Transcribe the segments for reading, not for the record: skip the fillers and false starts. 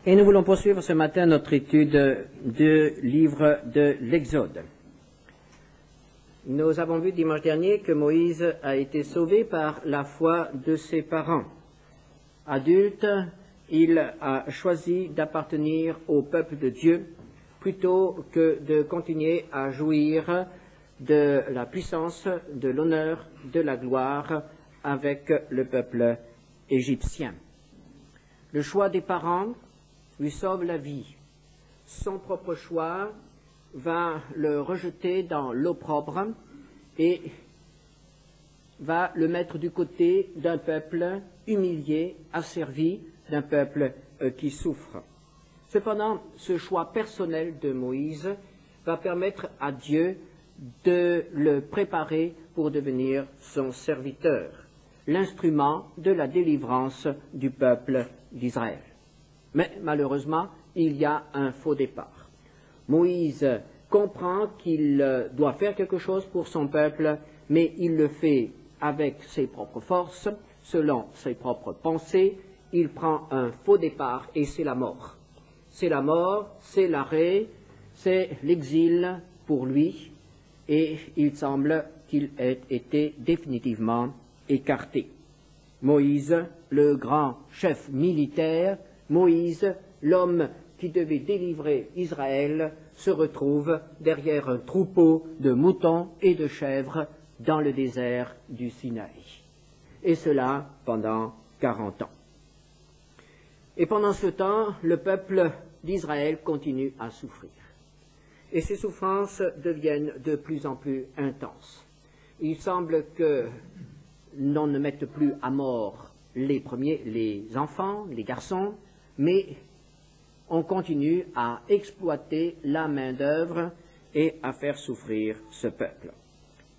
Et nous voulons poursuivre ce matin notre étude du livre de l'Exode. Nous avons vu dimanche dernier que Moïse a été sauvé par la foi de ses parents. Adulte, il a choisi d'appartenir au peuple de Dieu plutôt que de continuer à jouir de la puissance, de l'honneur, de la gloire avec le peuple égyptien. Le choix des parents lui sauve la vie. Son propre choix va le rejeter dans l'opprobre et va le mettre du côté d'un peuple humilié, asservi, d'un peuple qui souffre. Cependant, ce choix personnel de Moïse va permettre à Dieu de le préparer pour devenir son serviteur, l'instrument de la délivrance du peuple d'Israël. Mais malheureusement, il y a un faux départ. Moïse comprend qu'il doit faire quelque chose pour son peuple, mais il le fait avec ses propres forces, selon ses propres pensées. Il prend un faux départ et c'est la mort. C'est la mort, c'est l'arrêt, c'est l'exil pour lui, et il semble qu'il ait été définitivement écarté. Moïse, le grand chef militaire, Moïse, l'homme qui devait délivrer Israël, se retrouve derrière un troupeau de moutons et de chèvres dans le désert du Sinaï. Et cela pendant 40 ans. Et pendant ce temps, le peuple d'Israël continue à souffrir. Et ces souffrances deviennent de plus en plus intenses. Il semble que l'on ne mette plus à mort les premiers, les enfants, les garçons, mais on continue à exploiter la main-d'œuvre et à faire souffrir ce peuple.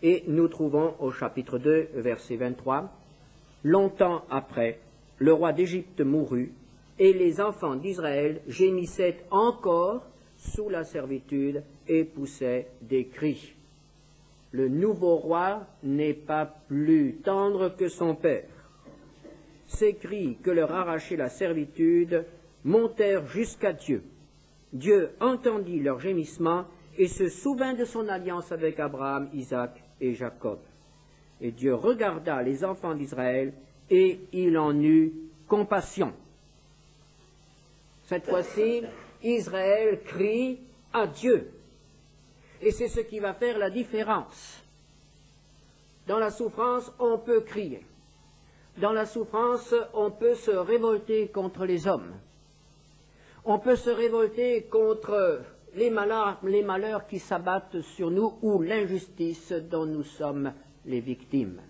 Et nous trouvons au chapitre 2, verset 23, « Longtemps après, le roi d'Égypte mourut, et les enfants d'Israël gémissaient encore sous la servitude et poussaient des cris. Le nouveau roi n'est pas plus tendre que son père. Ces cris que leur arrachait la servitude montèrent jusqu'à Dieu. Dieu entendit leurs gémissements et se souvint de son alliance avec Abraham, Isaac et Jacob. Et Dieu regarda les enfants d'Israël et il en eut compassion. » Cette fois-ci, Israël crie à Dieu. Et c'est ce qui va faire la différence. Dans la souffrance, on peut crier. Dans la souffrance, on peut se révolter contre les hommes. On peut se révolter contre les malheurs qui s'abattent sur nous ou l'injustice dont nous sommes les victimes.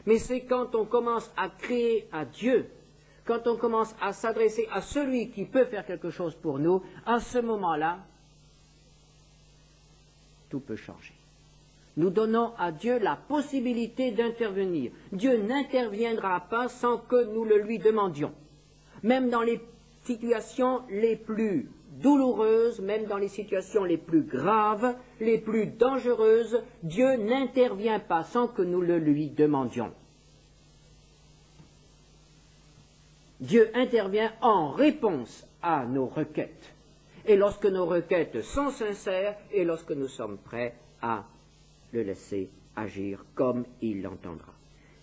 Mais c'est quand on commence à crier à Dieu, quand on commence à s'adresser à celui qui peut faire quelque chose pour nous, à ce moment-là, tout peut changer. Nous donnons à Dieu la possibilité d'intervenir. Dieu n'interviendra pas sans que nous le lui demandions. Même dans les situations les plus douloureuses, même dans les situations les plus graves, les plus dangereuses, Dieu n'intervient pas sans que nous le lui demandions. Dieu intervient en réponse à nos requêtes. Et lorsque nos requêtes sont sincères et lorsque nous sommes prêts à le laisser agir comme il l'entendra.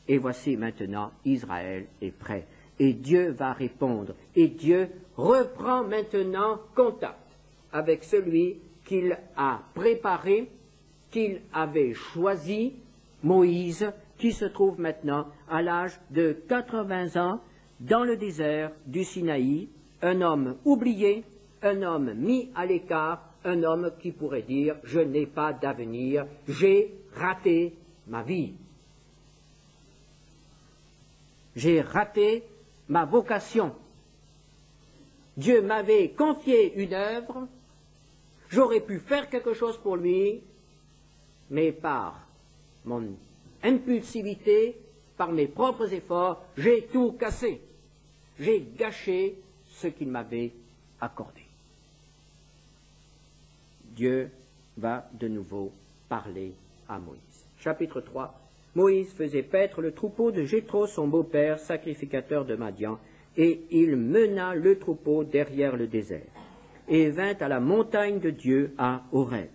Et voici maintenant, Israël est prêt. Et Dieu va répondre. Et Dieu reprend maintenant contact avec celui qu'il a préparé, qu'il avait choisi, Moïse, qui se trouve maintenant à l'âge de 80 ans dans le désert du Sinaï, un homme oublié, un homme mis à l'écart, un homme qui pourrait dire « je n'ai pas d'avenir, j'ai raté ma vie. J'ai raté ma vocation. Dieu m'avait confié une œuvre, j'aurais pu faire quelque chose pour lui, mais par mon impulsivité, par mes propres efforts, j'ai tout cassé. J'ai gâché ce qu'il m'avait accordé. » Dieu va de nouveau parler à Moïse. Chapitre 3. Moïse faisait paître le troupeau de Jéthro, son beau-père, sacrificateur de Madian, et il mena le troupeau derrière le désert, et vint à la montagne de Dieu à Horeb.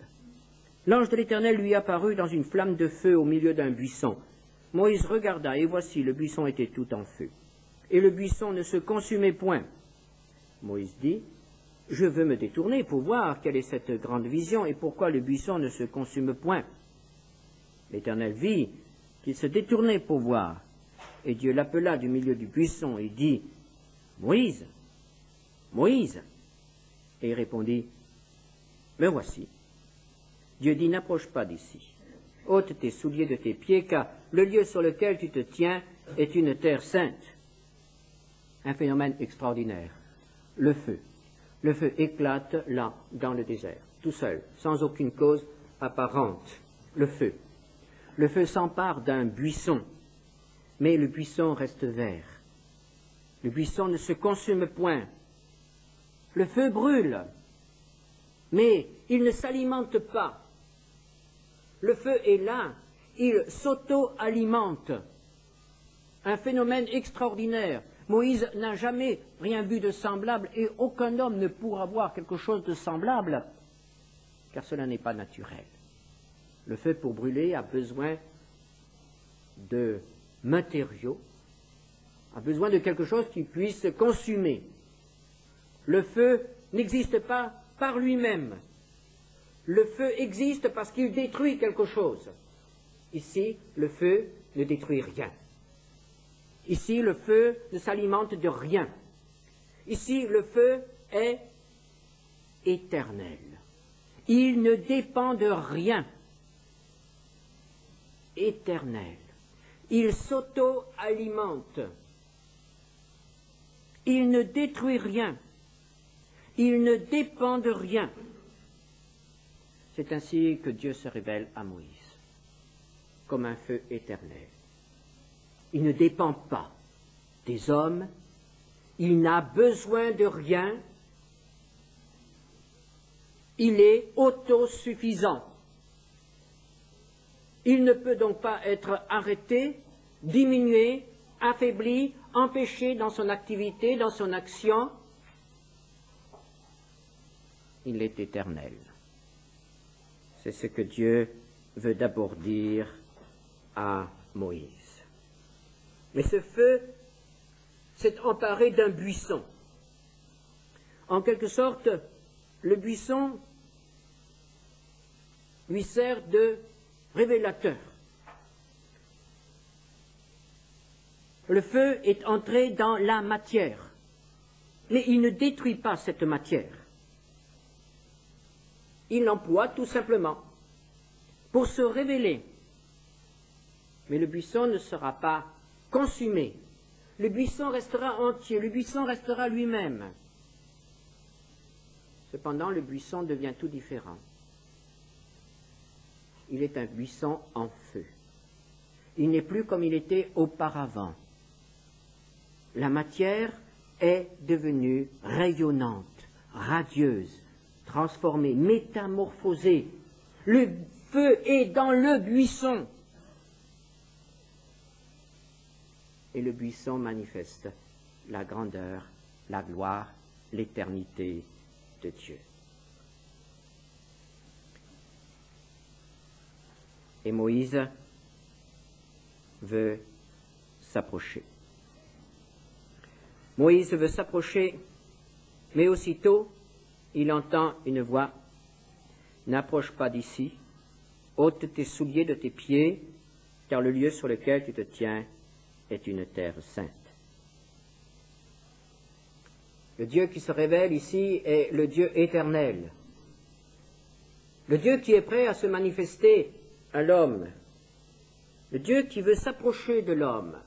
L'ange de l'Éternel lui apparut dans une flamme de feu au milieu d'un buisson. Moïse regarda, et voici, le buisson était tout en feu, et le buisson ne se consumait point. Moïse dit, « Je veux me détourner pour voir quelle est cette grande vision, et pourquoi le buisson ne se consume point. » L'Éternel vit qu'il se détournait pour voir, et Dieu l'appela du milieu du buisson et dit, « Moïse, Moïse !» Et il répondit, « Me voici. » Dieu dit, « N'approche pas d'ici. Ôte tes souliers de tes pieds, car le lieu sur lequel tu te tiens est une terre sainte. » Un phénomène extraordinaire. Le feu. Le feu éclate là, dans le désert, tout seul, sans aucune cause apparente. Le feu. Le feu s'empare d'un buisson, mais le buisson reste vert. Le buisson ne se consume point. Le feu brûle, mais il ne s'alimente pas. Le feu est là, il s'auto-alimente. Un phénomène extraordinaire. Moïse n'a jamais rien vu de semblable et aucun homme ne pourra voir quelque chose de semblable, car cela n'est pas naturel. Le feu, pour brûler, a besoin de matériaux, a besoin de quelque chose qui puisse consumer. Le feu n'existe pas par lui-même. Le feu existe parce qu'il détruit quelque chose. Ici, le feu ne détruit rien. Ici, le feu ne s'alimente de rien. Ici, le feu est éternel. Il ne dépend de rien. Éternel. Il s'auto-alimente. Il ne détruit rien. Il ne dépend de rien. C'est ainsi que Dieu se révèle à Moïse, comme un feu éternel. Il ne dépend pas des hommes, il n'a besoin de rien, il est autosuffisant. Il ne peut donc pas être arrêté, diminué, affaibli, empêché dans son activité, dans son action. Il est éternel. C'est ce que Dieu veut d'abord dire à Moïse. Mais ce feu s'est emparé d'un buisson. En quelque sorte, le buisson lui sert de révélateur. Le feu est entré dans la matière, mais il ne détruit pas cette matière. Il l'emploie tout simplement pour se révéler. Mais le buisson ne sera pas consumé. Le buisson restera entier, le buisson restera lui-même. Cependant, le buisson devient tout différent. Il est un buisson en feu. Il n'est plus comme il était auparavant. La matière est devenue rayonnante, radieuse, transformée, métamorphosée. Le feu est dans le buisson. Et le buisson manifeste la grandeur, la gloire, l'éternité de Dieu. Et Moïse veut s'approcher. Moïse veut s'approcher, mais aussitôt, il entend une voix. « N'approche pas d'ici, ôte tes souliers de tes pieds, car le lieu sur lequel tu te tiens est une terre sainte. » Le Dieu qui se révèle ici est le Dieu éternel. Le Dieu qui est prêt à se manifester à l'homme. Le Dieu qui veut s'approcher de l'homme.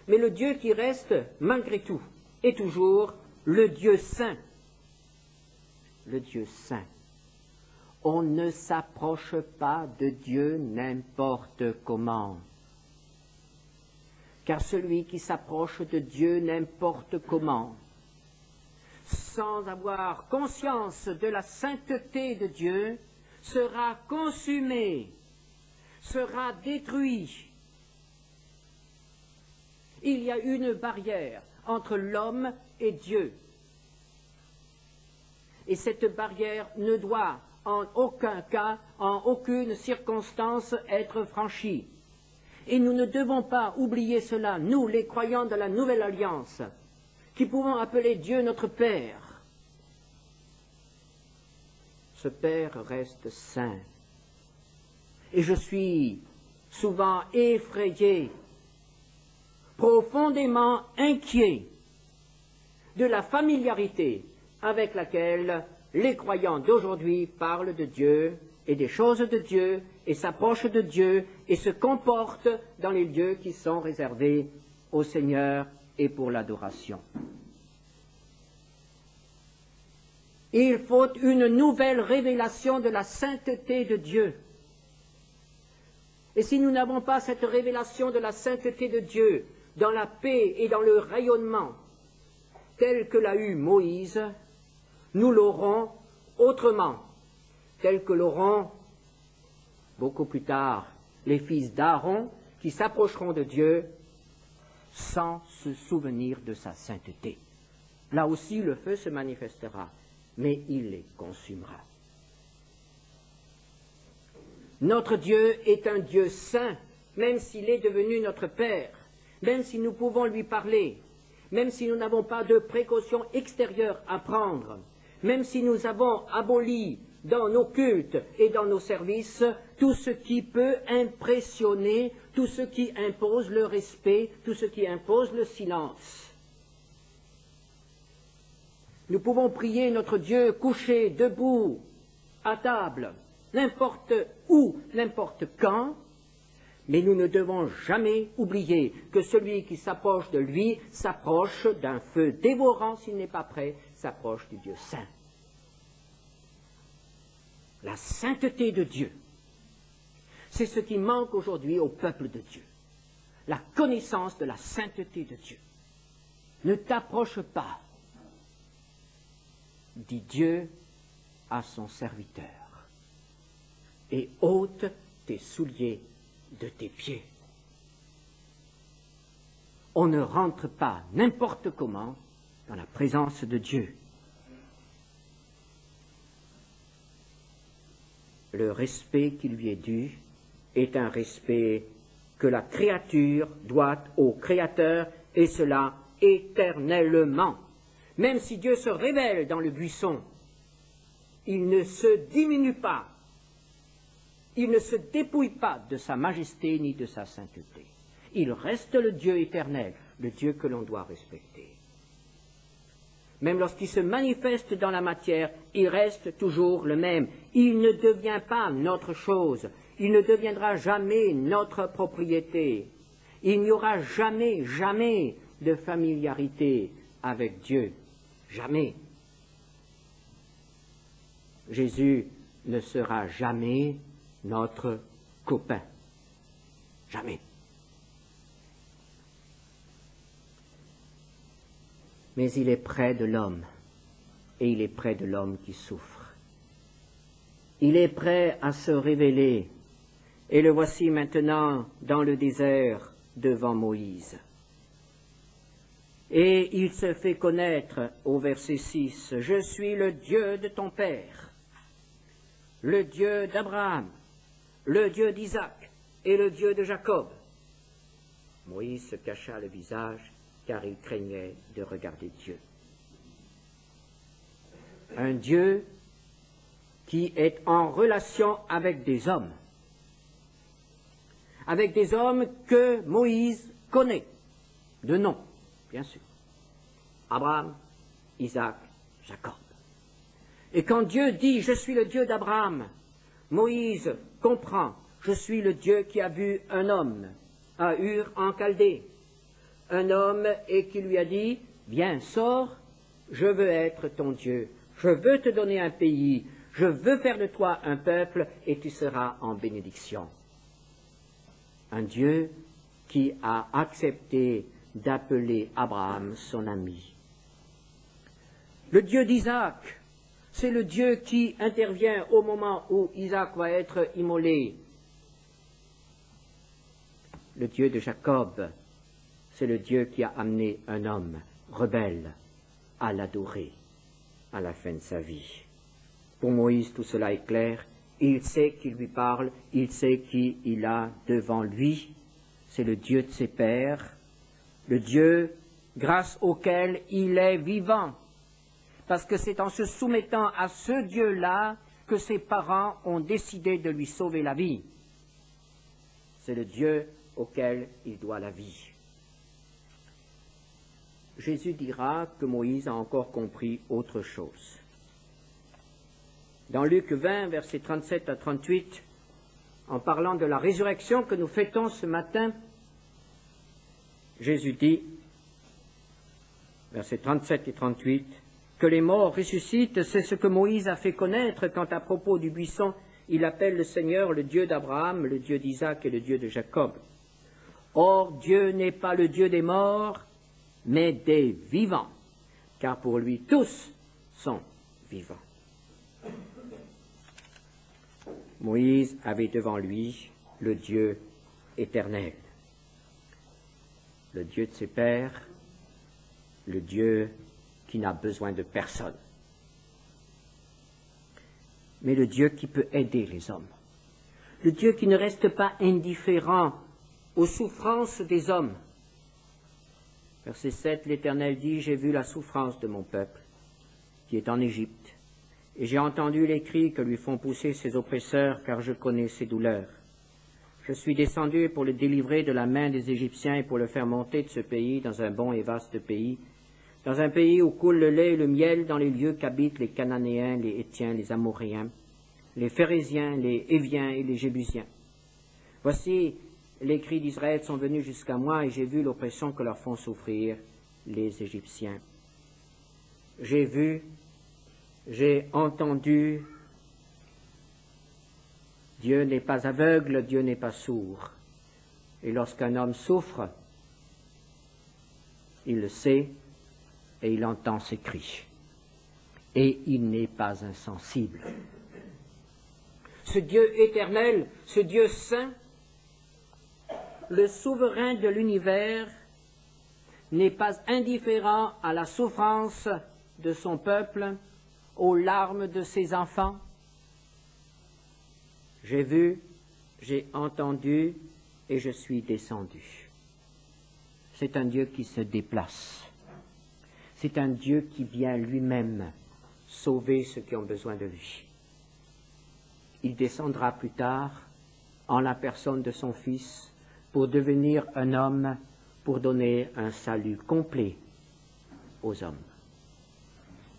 Mais le Dieu qui reste, malgré tout, est toujours le Dieu saint. Le Dieu saint. On ne s'approche pas de Dieu n'importe comment. Car celui qui s'approche de Dieu n'importe comment, sans avoir conscience de la sainteté de Dieu, sera consumé, sera détruit. Il y a une barrière entre l'homme et Dieu. Et cette barrière ne doit en aucun cas, en aucune circonstance être franchie. Et nous ne devons pas oublier cela, nous, les croyants de la Nouvelle Alliance, qui pouvons appeler Dieu notre Père. Ce Père reste saint. Et je suis souvent effrayé, profondément inquiet de la familiarité avec laquelle les croyants d'aujourd'hui parlent de Dieu et des choses de Dieu et s'approchent de Dieu et se comportent dans les lieux qui sont réservés au Seigneur et pour l'adoration. Il faut une nouvelle révélation de la sainteté de Dieu. Et si nous n'avons pas cette révélation de la sainteté de Dieu dans la paix et dans le rayonnement tel que l'a eu Moïse, nous l'aurons autrement, tel que l'auront beaucoup plus tard les fils d'Aaron qui s'approcheront de Dieu sans se souvenir de sa sainteté. Là aussi le feu se manifestera, mais il les consumera. Notre Dieu est un Dieu saint, même s'il est devenu notre Père, même si nous pouvons lui parler, même si nous n'avons pas de précautions extérieures à prendre, même si nous avons aboli dans nos cultes et dans nos services tout ce qui peut impressionner, tout ce qui impose le respect, tout ce qui impose le silence. Nous pouvons prier notre Dieu couché, debout, à table, n'importe où, n'importe quand, mais nous ne devons jamais oublier que celui qui s'approche de lui s'approche d'un feu dévorant s'il n'est pas prêt, s'approche du Dieu saint. La sainteté de Dieu, c'est ce qui manque aujourd'hui au peuple de Dieu. La connaissance de la sainteté de Dieu. Ne t'approche pas, dit Dieu à son serviteur, et ôte tes souliers de tes pieds. On ne rentre pas n'importe comment dans la présence de Dieu. Le respect qui lui est dû est un respect que la créature doit au Créateur, et cela éternellement. Même si Dieu se révèle dans le buisson, il ne se diminue pas, il ne se dépouille pas de sa majesté ni de sa sainteté. Il reste le Dieu éternel, le Dieu que l'on doit respecter. Même lorsqu'il se manifeste dans la matière, il reste toujours le même. Il ne devient pas notre chose, il ne deviendra jamais notre propriété. Il n'y aura jamais, jamais de familiarité avec Dieu. Jamais. Jésus ne sera jamais notre copain. Jamais. Mais il est près de l'homme, et il est près de l'homme qui souffre. Il est prêt à se révéler, et le voici maintenant dans le désert devant Moïse. Et il se fait connaître au verset 6, « Je suis le Dieu de ton père, le Dieu d'Abraham, le Dieu d'Isaac et le Dieu de Jacob. » Moïse se cacha le visage, car il craignait de regarder Dieu. Un Dieu qui est en relation avec des hommes que Moïse connaît, de nom, bien sûr. Abraham, Isaac, Jacob. Et quand Dieu dit « Je suis le Dieu d'Abraham », Moïse comprend « Je suis le Dieu qui a vu un homme à Ur en Chaldée ». Un homme et qui lui a dit « Viens, sors, je veux être ton Dieu, je veux te donner un pays, je veux faire de toi un peuple et tu seras en bénédiction. » Un Dieu qui a accepté d'appeler Abraham son ami. Le Dieu d'Isaac, c'est le Dieu qui intervient au moment où Isaac va être immolé. Le Dieu de Jacob, c'est le Dieu qui a amené un homme rebelle à l'adorer à la fin de sa vie. Pour Moïse, tout cela est clair. Il sait qui lui parle, il sait qui il a devant lui. C'est le Dieu de ses pères, le Dieu grâce auquel il est vivant. Parce que c'est en se soumettant à ce Dieu-là que ses parents ont décidé de lui sauver la vie. C'est le Dieu auquel il doit la vie. Jésus dira que Moïse a encore compris autre chose. Dans Luc 20, versets 37 à 38, en parlant de la résurrection que nous fêtons ce matin, Jésus dit, versets 37 et 38, que les morts ressuscitent, c'est ce que Moïse a fait connaître quand à propos du buisson, il appelle le Seigneur le Dieu d'Abraham, le Dieu d'Isaac et le Dieu de Jacob. Or, Dieu n'est pas le Dieu des morts, mais des vivants, car pour lui tous sont vivants. Moïse avait devant lui le Dieu éternel, le Dieu de ses pères, le Dieu qui n'a besoin de personne, mais le Dieu qui peut aider les hommes, le Dieu qui ne reste pas indifférent aux souffrances des hommes. Verset 7, l'Éternel dit, « J'ai vu la souffrance de mon peuple qui est en Égypte, et j'ai entendu les cris que lui font pousser ses oppresseurs, car je connais ses douleurs. Je suis descendu pour le délivrer de la main des Égyptiens et pour le faire monter de ce pays dans un bon et vaste pays, dans un pays où coule le lait et le miel, dans les lieux qu'habitent les Cananéens, les Hétiens, les Amoréens, les Phérésiens, les Héviens et les Jébusiens. Voici, les cris d'Israël sont venus jusqu'à moi et j'ai vu l'oppression que leur font souffrir les Égyptiens. J'ai vu, j'ai entendu. Dieu n'est pas aveugle, Dieu n'est pas sourd. Et lorsqu'un homme souffre, il le sait et il entend ses cris. Et il n'est pas insensible. Ce Dieu éternel, ce Dieu saint, le souverain de l'univers, n'est pas indifférent à la souffrance de son peuple, aux larmes de ses enfants. J'ai vu, j'ai entendu et je suis descendu. C'est un Dieu qui se déplace. C'est un Dieu qui vient lui-même sauver ceux qui ont besoin de lui. Il descendra plus tard en la personne de son Fils pour devenir un homme, pour donner un salut complet aux hommes.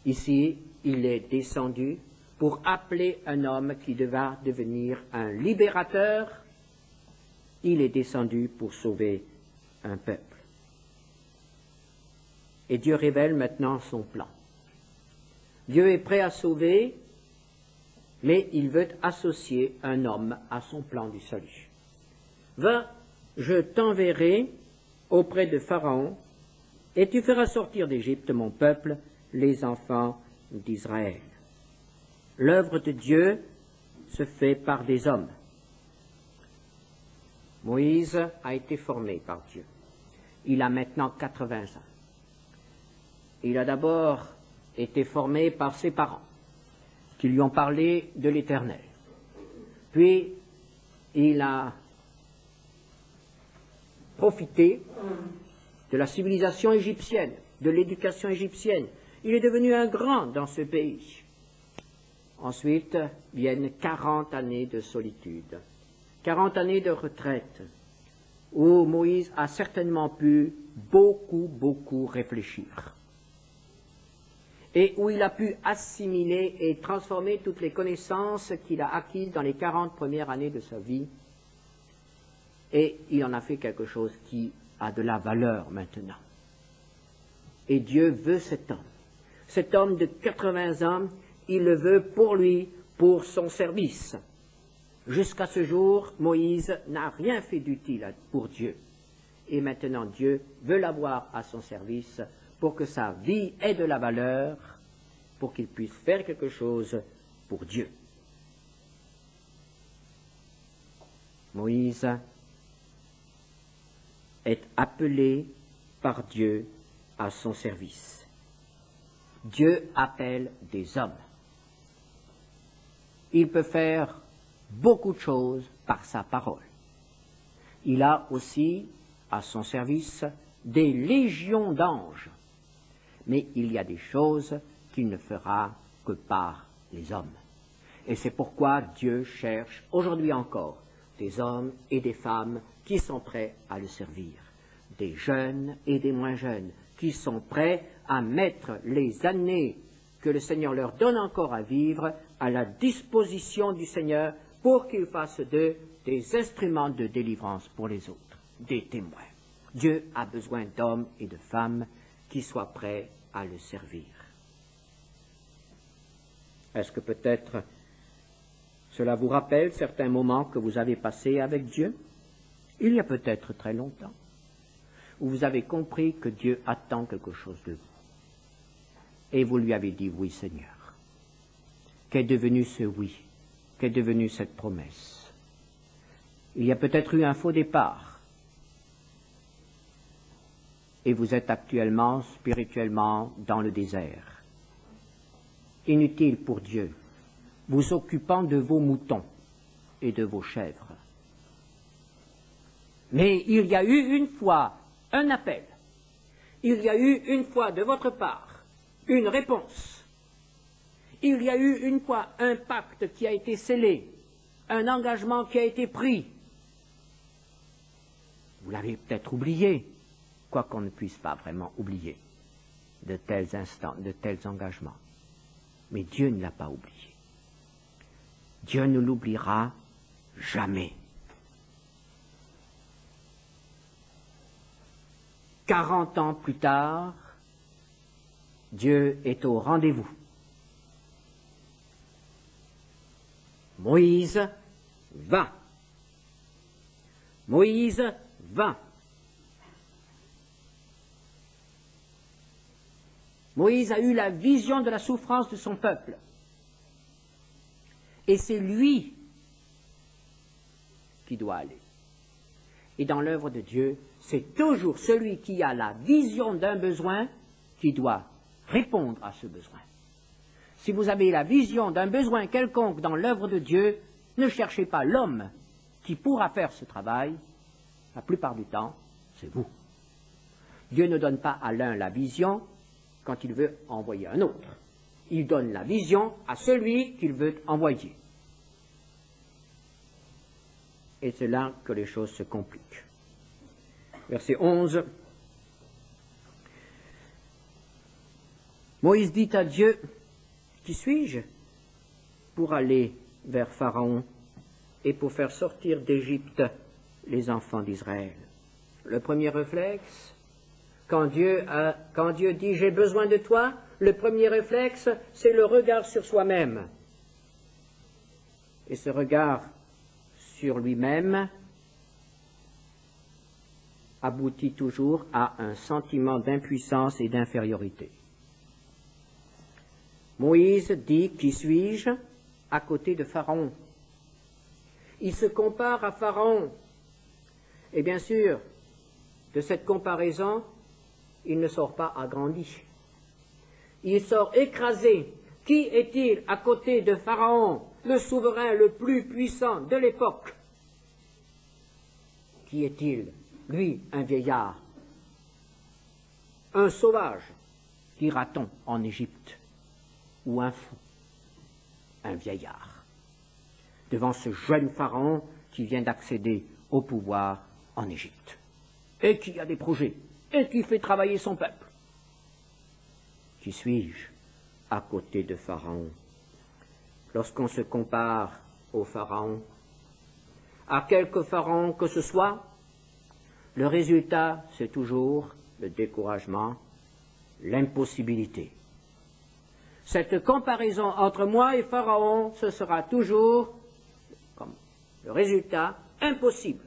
Ici, il est descendu pour appeler un homme qui devra devenir un libérateur. Il est descendu pour sauver un peuple. Et Dieu révèle maintenant son plan. Dieu est prêt à sauver, mais il veut associer un homme à son plan du salut. Va, je t'enverrai auprès de Pharaon, et tu feras sortir d'Égypte mon peuple, les enfants d'Israël. L'œuvre de Dieu se fait par des hommes. Moïse a été formé par Dieu. Il a maintenant 80 ans. Il a d'abord été formé par ses parents, qui lui ont parlé de l'Éternel. Puis, il a profité de la civilisation égyptienne, de l'éducation égyptienne. Il est devenu un grand dans ce pays. Ensuite viennent 40 années de solitude, 40 années de retraite, où Moïse a certainement pu beaucoup réfléchir. Et où il a pu assimiler et transformer toutes les connaissances qu'il a acquises dans les 40 premières années de sa vie. Et il en a fait quelque chose qui a de la valeur maintenant. Et Dieu veut cet homme. Cet homme de 80 ans, il le veut pour lui, pour son service. Jusqu'à ce jour, Moïse n'a rien fait d'utile pour Dieu. Et maintenant, Dieu veut l'avoir à son service pour que sa vie ait de la valeur, pour qu'il puisse faire quelque chose pour Dieu. Moïse est appelé par Dieu à son service. Dieu appelle des hommes. Il peut faire beaucoup de choses par sa parole. Il a aussi à son service des légions d'anges, mais il y a des choses qu'il ne fera que par les hommes. Et c'est pourquoi Dieu cherche aujourd'hui encore des hommes et des femmes qui sont prêts à le servir, des jeunes et des moins jeunes, qui sont prêts à mettre les années que le Seigneur leur donne encore à vivre à la disposition du Seigneur pour qu'il fasse d'eux des instruments de délivrance pour les autres, des témoins. Dieu a besoin d'hommes et de femmes qui soient prêts à le servir. Est-ce que peut-être cela vous rappelle certains moments que vous avez passés avec Dieu, il y a peut-être très longtemps, où vous avez compris que Dieu attend quelque chose de vous. Et vous lui avez dit oui, Seigneur. Qu'est devenu ce oui? Qu'est devenue cette promesse? Il y a peut-être eu un faux départ. Et vous êtes actuellement, spirituellement, dans le désert. Inutile pour Dieu, vous occupant de vos moutons et de vos chèvres. Mais il y a eu une fois un appel. Il y a eu une fois de votre part une réponse. Il y a eu une fois un pacte qui a été scellé, un engagement qui a été pris. Vous l'avez peut-être oublié, quoiqu'on ne puisse pas vraiment oublier de tels instants, de tels engagements. Mais Dieu ne l'a pas oublié. Dieu ne l'oubliera jamais. 40 ans plus tard, Dieu est au rendez-vous. Moïse va. Moïse va. Moïse a eu la vision de la souffrance de son peuple. Et c'est lui qui doit aller. Et dans l'œuvre de Dieu, c'est toujours celui qui a la vision d'un besoin qui doit répondre à ce besoin. Si vous avez la vision d'un besoin quelconque dans l'œuvre de Dieu, ne cherchez pas l'homme qui pourra faire ce travail. La plupart du temps, c'est vous. Dieu ne donne pas à l'un la vision quand il veut envoyer un autre. Il donne la vision à celui qu'il veut envoyer. Et c'est là que les choses se compliquent. Verset 11. Moïse dit à Dieu, « Qui suis-je pour aller vers Pharaon et pour faire sortir d'Égypte les enfants d'Israël ?» Le premier réflexe, quand Dieu dit « J'ai besoin de toi », le premier réflexe, c'est le regard sur soi-même. Et ce regard sur lui-même aboutit toujours à un sentiment d'impuissance et d'infériorité. Moïse dit « Qui suis-je » à côté de Pharaon. Il se compare à Pharaon. Et bien sûr, de cette comparaison, il ne sort pas agrandi. Il sort écrasé. Qui est-il à côté de Pharaon, le souverain le plus puissant de l'époque? Qui est-il? Lui, un vieillard, un sauvage, dira-t-on en Égypte, ou un fou, un vieillard, devant ce jeune Pharaon qui vient d'accéder au pouvoir en Égypte, et qui a des projets, et qui fait travailler son peuple. Qui suis-je à côté de Pharaon? Lorsqu'on se compare au Pharaon, à quelque Pharaon que ce soit, le résultat, c'est toujours le découragement, l'impossibilité. Cette comparaison entre moi et Pharaon, ce sera toujours, comme le résultat, impossible.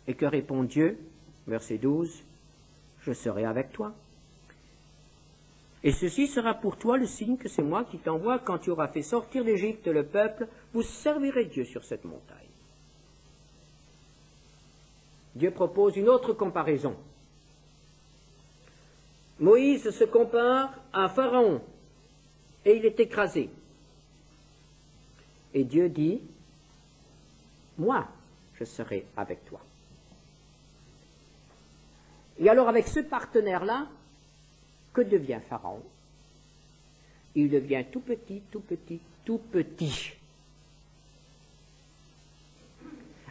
Et que répond Dieu? Verset 12, « Je serai avec toi. Et ceci sera pour toi le signe que c'est moi qui t'envoie quand tu auras fait sortir d'Égypte le peuple, vous servirez Dieu sur cette montagne. » Dieu propose une autre comparaison. Moïse se compare à Pharaon et il est écrasé. Et Dieu dit, moi, je serai avec toi. Et alors avec ce partenaire-là, que devient Pharaon? Il devient tout petit, tout petit, tout petit.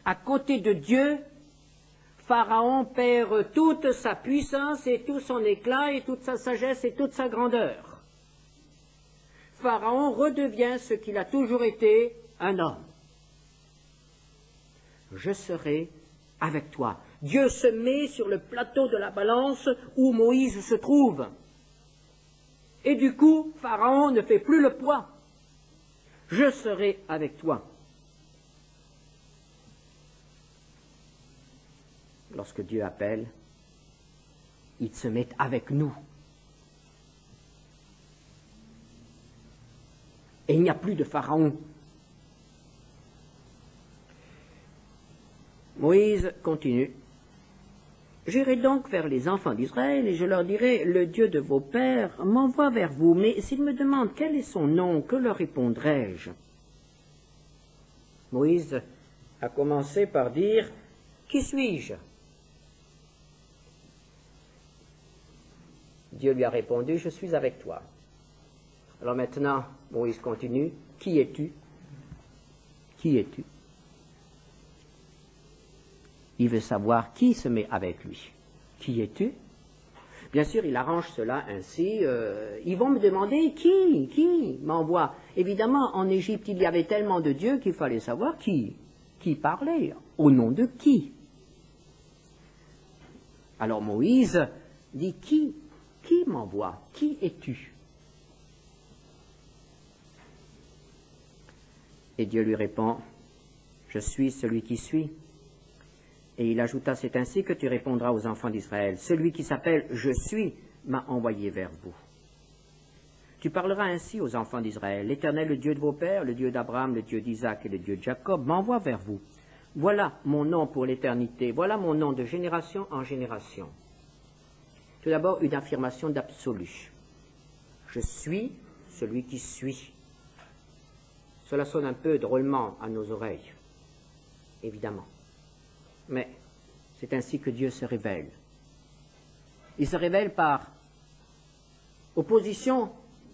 À côté de Dieu, Pharaon perd toute sa puissance et tout son éclat et toute sa sagesse et toute sa grandeur. Pharaon redevient ce qu'il a toujours été, un homme. Je serai avec toi. Dieu se met sur le plateau de la balance où Moïse se trouve. Et du coup, Pharaon ne fait plus le poids. Je serai avec toi. Lorsque Dieu appelle, il se met avec nous. Et il n'y a plus de Pharaon. Moïse continue. J'irai donc vers les enfants d'Israël et je leur dirai, le Dieu de vos pères m'envoie vers vous, mais s'ils me demandent quel est son nom, que leur répondrai-je? Moïse a commencé par dire, qui suis-je? Dieu lui a répondu, je suis avec toi. Alors maintenant, Moïse continue, qui es-tu? Qui es-tu? Il veut savoir qui se met avec lui. Qui es-tu? Bien sûr, il arrange cela ainsi. Ils vont me demander qui m'envoie. Évidemment, en Égypte, il y avait tellement de dieux qu'il fallait savoir qui parlait, au nom de qui. Alors Moïse dit qui m'envoie? Qui es-tu? Et Dieu lui répond, je suis celui qui suis. Et il ajouta, c'est ainsi que tu répondras aux enfants d'Israël. Celui qui s'appelle « Je suis » m'a envoyé vers vous. Tu parleras ainsi aux enfants d'Israël. L'Éternel, le Dieu de vos pères, le Dieu d'Abraham, le Dieu d'Isaac et le Dieu de Jacob, m'envoie vers vous. Voilà mon nom pour l'éternité. Voilà mon nom de génération en génération. Tout d'abord, une affirmation d'absolu. Je suis celui qui suis. Cela sonne un peu drôlement à nos oreilles, évidemment. Mais c'est ainsi que Dieu se révèle. Il se révèle par opposition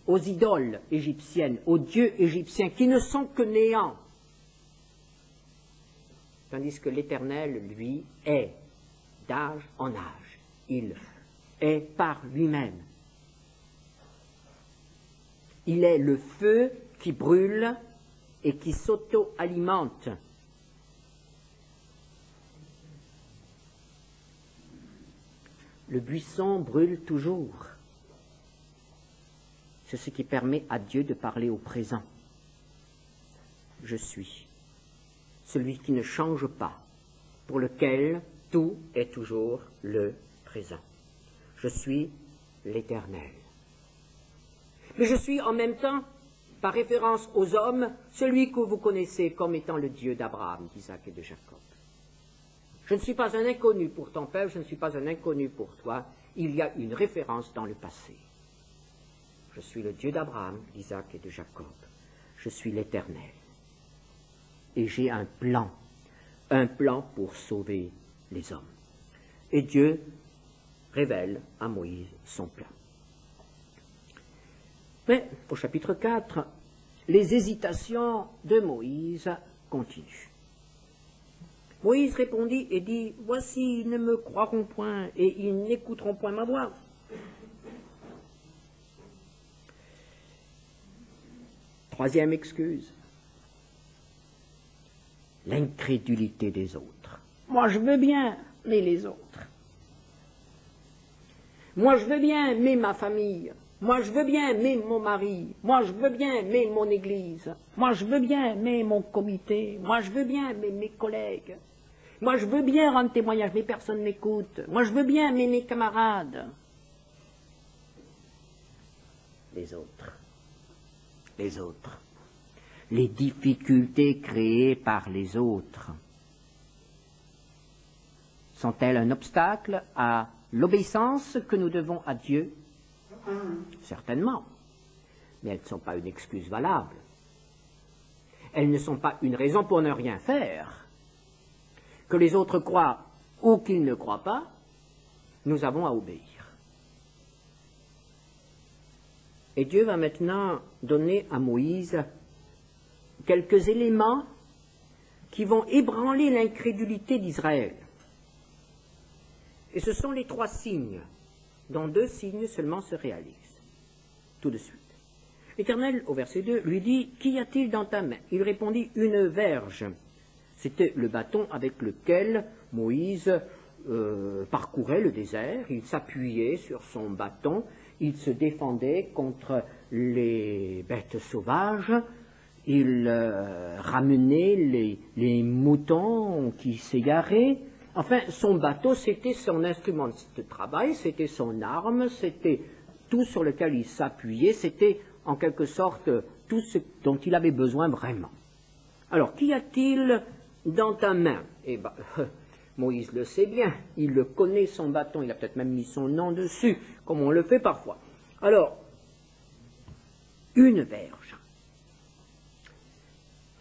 aux idoles égyptiennes, aux dieux égyptiens, qui ne sont que néant. Tandis que l'Éternel, lui, est d'âge en âge. Il est par lui-même. Il est le feu qui brûle et qui s'auto-alimente. Le buisson brûle toujours. C'est ce qui permet à Dieu de parler au présent. Je suis celui qui ne change pas, pour lequel tout est toujours le présent. Je suis l'Éternel. Mais je suis en même temps, par référence aux hommes, celui que vous connaissez comme étant le Dieu d'Abraham, d'Isaac et de Jacob. Je ne suis pas un inconnu pour ton peuple, je ne suis pas un inconnu pour toi. Il y a une référence dans le passé. Je suis le Dieu d'Abraham, d'Isaac et de Jacob. Je suis l'Éternel. Et j'ai un plan pour sauver les hommes. Et Dieu révèle à Moïse son plan. Mais au chapitre 4, les hésitations de Moïse continuent. Moïse répondit et dit, « Voici, ils ne me croiront point et ils n'écouteront point ma voix. » Troisième excuse, l'incrédulité des autres. Moi je veux bien, mais les autres. Moi je veux bien, mais ma famille. Moi je veux bien, mais mon mari. Moi je veux bien, mais mon église. Moi je veux bien, mais mon comité. Moi je veux bien, mais mes collègues. Moi je veux bien rendre témoignage, mais personne n'écoute. Moi je veux bien, mais mes camarades. Les autres. Les autres. Les difficultés créées par les autres. Sont-elles un obstacle à l'obéissance que nous devons à Dieu Certainement. Mais elles ne sont pas une excuse valable. Elles ne sont pas une raison pour ne rien faire. Que les autres croient ou qu'ils ne croient pas, nous avons à obéir. Et Dieu va maintenant donner à Moïse quelques éléments qui vont ébranler l'incrédulité d'Israël. Et ce sont les 3 signes, dont 2 signes seulement se réalisent. Tout de suite. L'Éternel, au verset 2, lui dit, « Qu'y a-t-il dans ta main » Il répondit, « Une verge. » C'était le bâton avec lequel Moïse parcourait le désert. Il s'appuyait sur son bâton, il se défendait contre les bêtes sauvages, il ramenait les moutons qui s'égaraient. Enfin, son bateau, c'était son instrument de travail, c'était son arme, c'était tout sur lequel il s'appuyait, c'était en quelque sorte tout ce dont il avait besoin vraiment. Alors, qu'y a-t-il dans ta main? Eh bien, Moïse le sait bien, il le connaît, son bâton, il a peut-être même mis son nom dessus, comme on le fait parfois. Alors, une verge.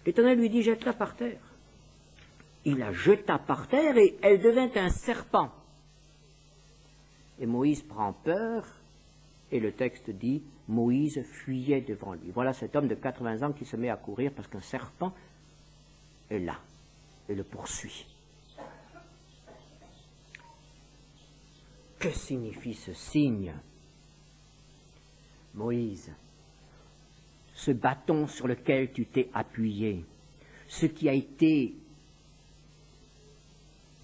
L'Éternel lui dit, jette-la par terre. Il la jeta par terre et elle devint un serpent. Et Moïse prend peur, et le texte dit, Moïse fuyait devant lui. Voilà cet homme de 80 ans qui se met à courir parce qu'un serpent est là et le poursuit. Que signifie ce signe? Moïse, ce bâton sur lequel tu t'es appuyé, ce qui a été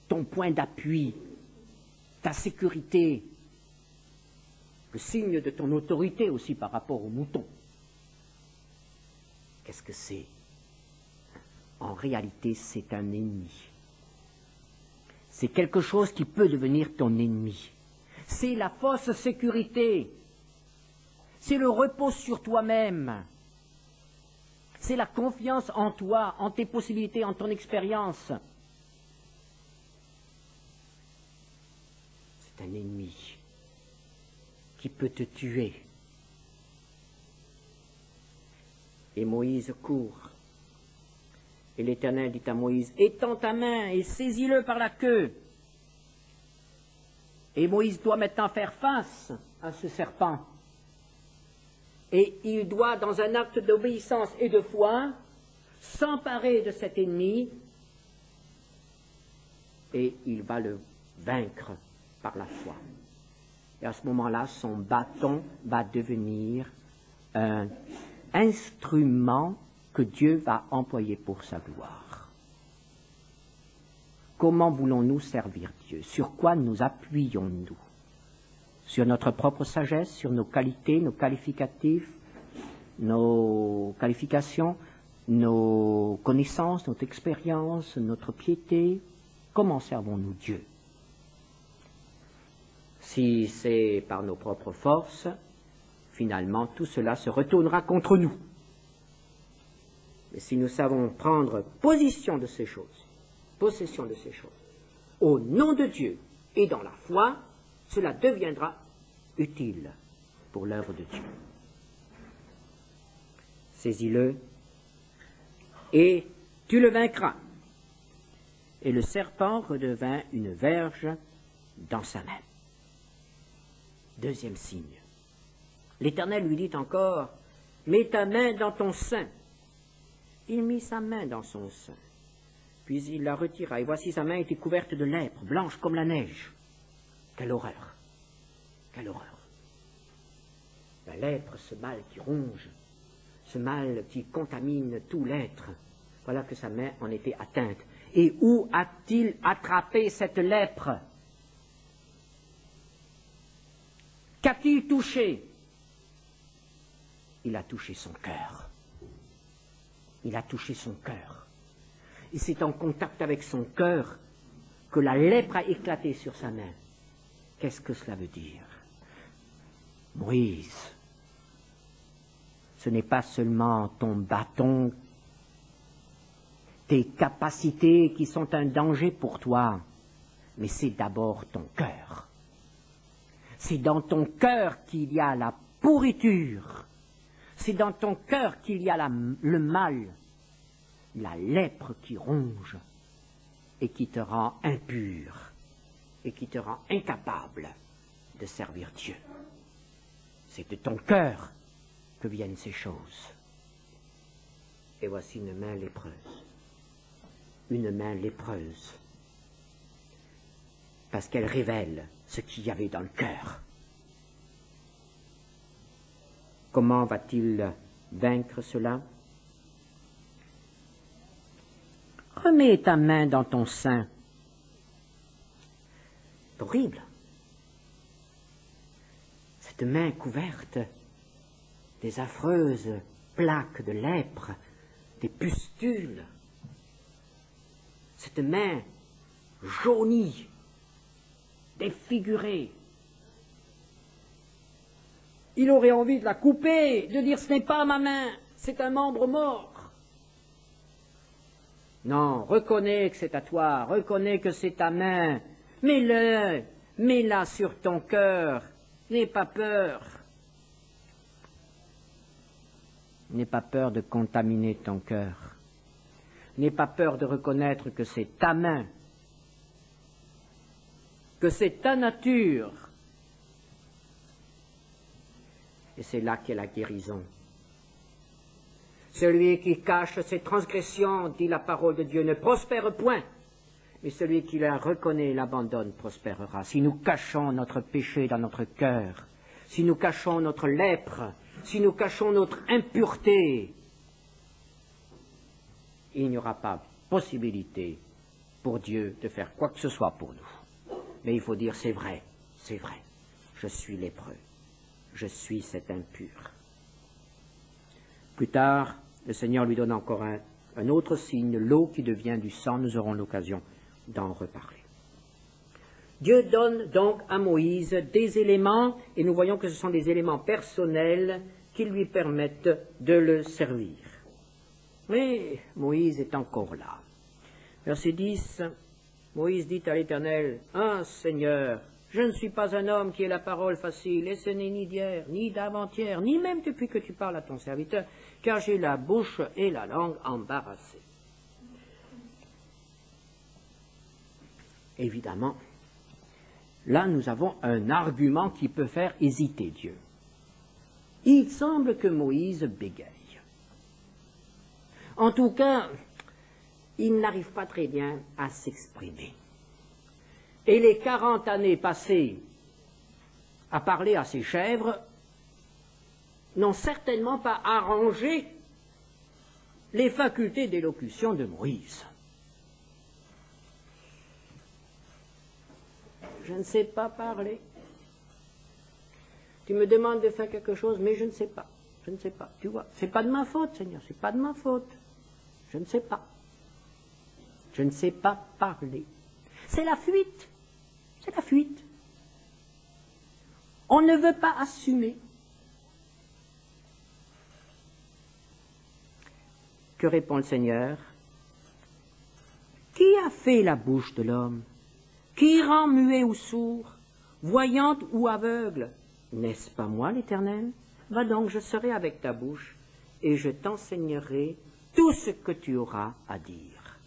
ton point d'appui, ta sécurité, le signe de ton autorité aussi par rapport aux moutons. Qu'est-ce que c'est? En réalité, c'est un ennemi. C'est quelque chose qui peut devenir ton ennemi. C'est la fausse sécurité. C'est le repos sur toi-même. C'est la confiance en toi, en tes possibilités, en ton expérience. C'est un ennemi qui peut te tuer. Et Moïse court. Et l'Éternel dit à Moïse, étends ta main et saisis-le par la queue. Et Moïse doit maintenant faire face à ce serpent. Et il doit, dans un acte d'obéissance et de foi, s'emparer de cet ennemi et il va le vaincre par la foi. Et à ce moment-là, son bâton va devenir un instrument que Dieu va employer pour sa gloire. Comment voulons-nous servir Dieu? Sur quoi nous appuyons-nous? Sur notre propre sagesse, sur nos qualités, nos qualificatifs, nos qualifications, nos connaissances, notre expérience, notre piété? Comment servons-nous Dieu? Si c'est par nos propres forces, finalement, tout cela se retournera contre nous. Mais si nous savons prendre possession de ces choses, au nom de Dieu et dans la foi, cela deviendra utile pour l'œuvre de Dieu. Saisis-le et tu le vaincras. Et le serpent redevint une verge dans sa main. Deuxième signe. L'Éternel lui dit encore, mets ta main dans ton sein. Il mit sa main dans son sein. Puis il la retira, et voici sa main était couverte de lèpre, blanche comme la neige. Quelle horreur! Quelle horreur! La lèpre, ce mal qui ronge, ce mal qui contamine tout l'être. Voilà que sa main en était atteinte. Et où a-t-il attrapé cette lèpre? Qu'a-t-il touché? Il a touché son cœur. Il a touché son cœur. Et c'est en contact avec son cœur que la lèpre a éclaté sur sa main. Qu'est-ce que cela veut dire? Moïse, ce n'est pas seulement ton bâton, tes capacités qui sont un danger pour toi, mais c'est d'abord ton cœur. C'est dans ton cœur qu'il y a la pourriture. C'est dans ton cœur qu'il y a le mal, la lèpre qui ronge et qui te rend impur et qui te rend incapable de servir Dieu. C'est de ton cœur que viennent ces choses. Et voici une main lépreuse. Une main lépreuse. Parce qu'elle révèle ce qu'il y avait dans le cœur. Comment va-t-il vaincre cela? Remets ta main dans ton sein. C'est horrible. Cette main couverte des affreuses plaques de lèpre, des pustules. Cette main jaunie, défigurée. Il aurait envie de la couper, de dire « ce n'est pas ma main, c'est un membre mort ». Non, reconnais que c'est à toi, reconnais que c'est ta main, mets-la sur ton cœur, n'aie pas peur. N'aie pas peur de contaminer ton cœur. N'aie pas peur de reconnaître que c'est ta main, que c'est ta nature. Et c'est là qu'est la guérison. Celui qui cache ses transgressions, dit la parole de Dieu, ne prospère point. Mais celui qui la reconnaît et l'abandonne prospérera. Si nous cachons notre péché dans notre cœur, si nous cachons notre lèpre, si nous cachons notre impureté, il n'y aura pas possibilité pour Dieu de faire quoi que ce soit pour nous. Mais il faut dire c'est vrai, je suis lépreux, je suis cet impur. Plus tard, le Seigneur lui donne encore un autre signe, l'eau qui devient du sang, nous aurons l'occasion d'en reparler. Dieu donne donc à Moïse des éléments, et nous voyons que ce sont des éléments personnels qui lui permettent de le servir. Mais Moïse est encore là. Verset 10, Moïse dit à l'Éternel, « Ah, Seigneur, je ne suis pas un homme qui ait la parole facile, et ce n'est ni d'hier, ni d'avant-hier, ni même depuis que tu parles à ton serviteur, car j'ai la bouche et la langue embarrassées. » Évidemment, là nous avons un argument qui peut faire hésiter Dieu. Il semble que Moïse bégaye. En tout cas, il n'arrive pas très bien à s'exprimer. Et les 40 années passées à parler à ses chèvres n'ont certainement pas arrangé les facultés d'élocution de Moïse. Je ne sais pas parler. Tu me demandes de faire quelque chose, mais je ne sais pas. Je ne sais pas. Tu vois, c'est pas de ma faute, Seigneur, c'est pas de ma faute. Je ne sais pas. Je ne sais pas parler. C'est la fuite. C'est la fuite. On ne veut pas assumer. Que répond le Seigneur? Qui a fait la bouche de l'homme? Qui rend muet ou sourd, voyante ou aveugle? N'est-ce pas moi, l'Éternel? Va donc, je serai avec ta bouche, et je t'enseignerai tout ce que tu auras à dire.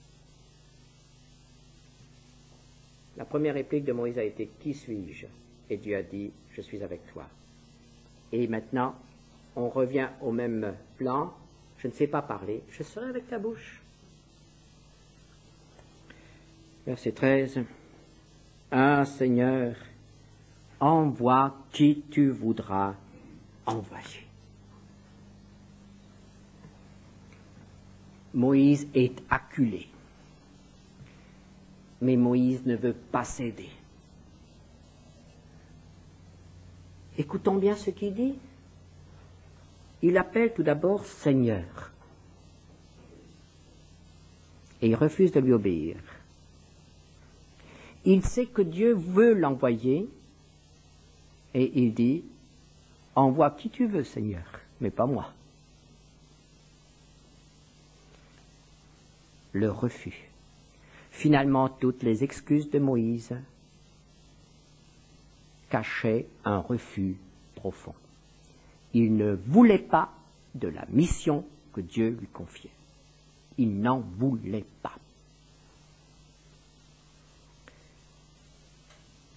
La première réplique de Moïse a été « Qui suis-je » Et Dieu a dit « Je suis avec toi ». Et maintenant, on revient au même plan. Je ne sais pas parler, je serai avec ta bouche. Verset 13. Ah Seigneur, envoie qui tu voudras envoyer. Moïse est acculé. Mais Moïse ne veut pas céder. Écoutons bien ce qu'il dit. Il appelle tout d'abord Seigneur. Et il refuse de lui obéir. Il sait que Dieu veut l'envoyer. Et il dit, envoie qui tu veux, Seigneur, mais pas moi. Le refus. Finalement, toutes les excuses de Moïse, cachait un refus profond. Il ne voulait pas de la mission que Dieu lui confiait. Il n'en voulait pas.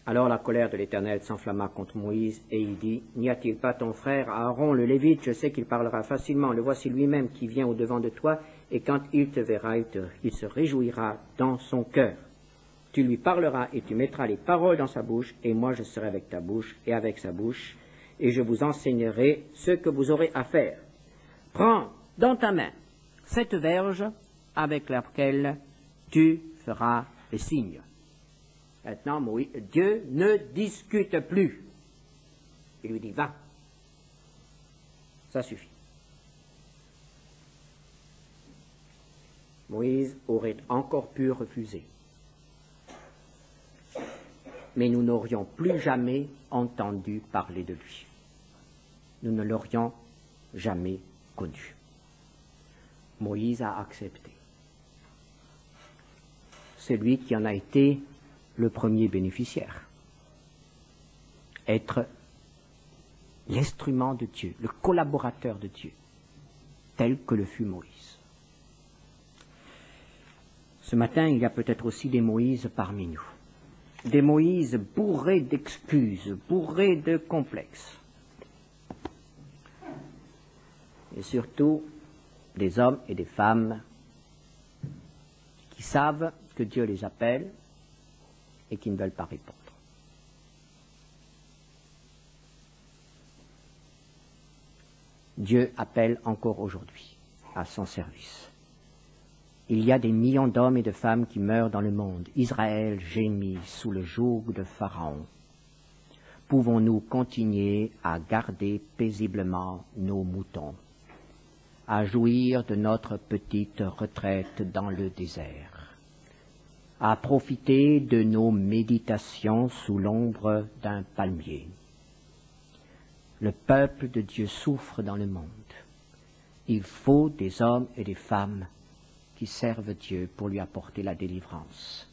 Alors la colère de l'Éternel s'enflamma contre Moïse, et il dit, « N'y a-t-il pas ton frère Aaron le Lévite? Je sais qu'il parlera facilement. Le voici lui-même qui vient au-devant de toi, et quand il te verra, il se réjouira dans son cœur. Tu lui parleras et tu mettras les paroles dans sa bouche, et moi je serai avec ta bouche et avec sa bouche, et je vous enseignerai ce que vous aurez à faire. Prends dans ta main cette verge avec laquelle tu feras les signes. » Maintenant, Dieu ne discute plus. Il lui dit, va. Ça suffit. Moïse aurait encore pu refuser. Mais nous n'aurions plus jamais entendu parler de lui. Nous ne l'aurions jamais connu. Moïse a accepté. C'est lui qui en a été le premier bénéficiaire. Être l'instrument de Dieu, le collaborateur de Dieu, tel que le fut Moïse. Ce matin, il y a peut-être aussi des Moïse parmi nous. Des Moïse bourrés d'excuses, bourrés de complexes. Et surtout, des hommes et des femmes qui savent que Dieu les appelle et qui ne veulent pas répondre. Dieu appelle encore aujourd'hui à son service. Il y a des millions d'hommes et de femmes qui meurent dans le monde. Israël gémit sous le joug de Pharaon. Pouvons-nous continuer à garder paisiblement nos moutons, à jouir de notre petite retraite dans le désert, à profiter de nos méditations sous l'ombre d'un palmier? Le peuple de Dieu souffre dans le monde. Il faut des hommes et des femmes qui servent Dieu pour lui apporter la délivrance.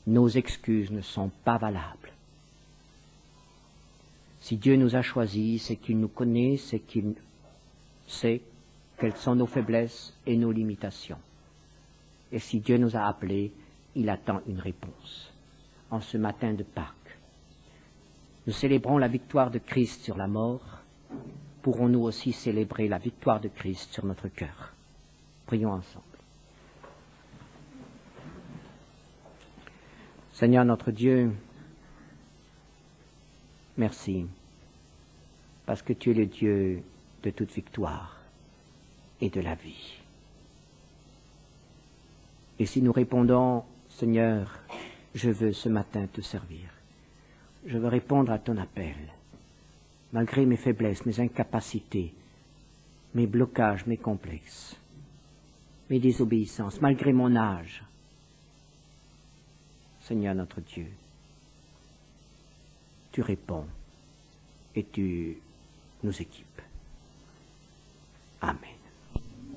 Nos excuses ne sont pas valables. Si Dieu nous a choisis, c'est qu'il nous connaît, c'est qu'il sait quelles sont nos faiblesses et nos limitations. Et si Dieu nous a appelés, il attend une réponse. En ce matin de Pâques, nous célébrons la victoire de Christ sur la mort. Pourrons-nous aussi célébrer la victoire de Christ sur notre cœur? Prions ensemble. Seigneur notre Dieu, merci, parce que tu es le Dieu de toute victoire et de la vie. Et si nous répondons, Seigneur, je veux ce matin te servir, je veux répondre à ton appel, malgré mes faiblesses, mes incapacités, mes blocages, mes complexes, mes désobéissances, malgré mon âge. Seigneur notre Dieu, tu réponds et tu nous équipes. Amen.